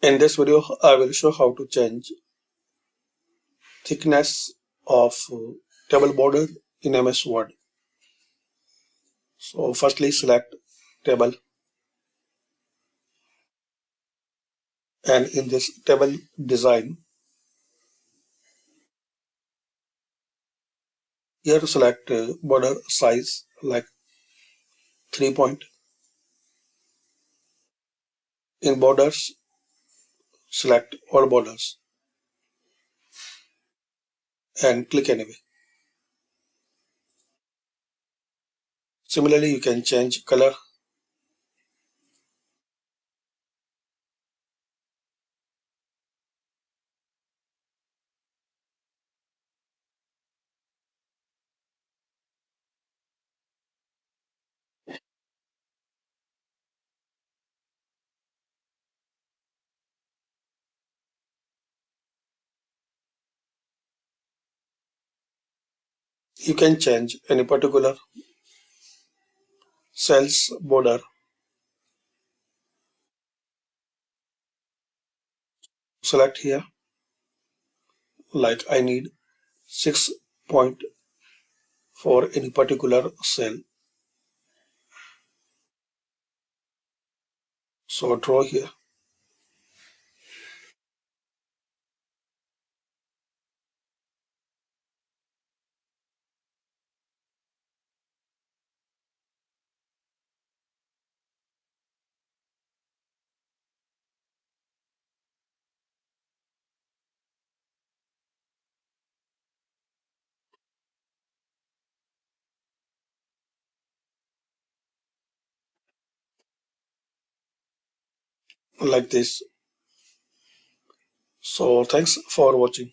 In this video, I will show how to change thickness of table border in MS Word. So firstly, select table, and in this table design, here select border size like 3 point. In borders, select all borders and click anyway. Similarly, you can change color. You can change any particular cell's border. Select here, like I need 6 point for any particular cell. So draw here. Like this. So thanks for watching.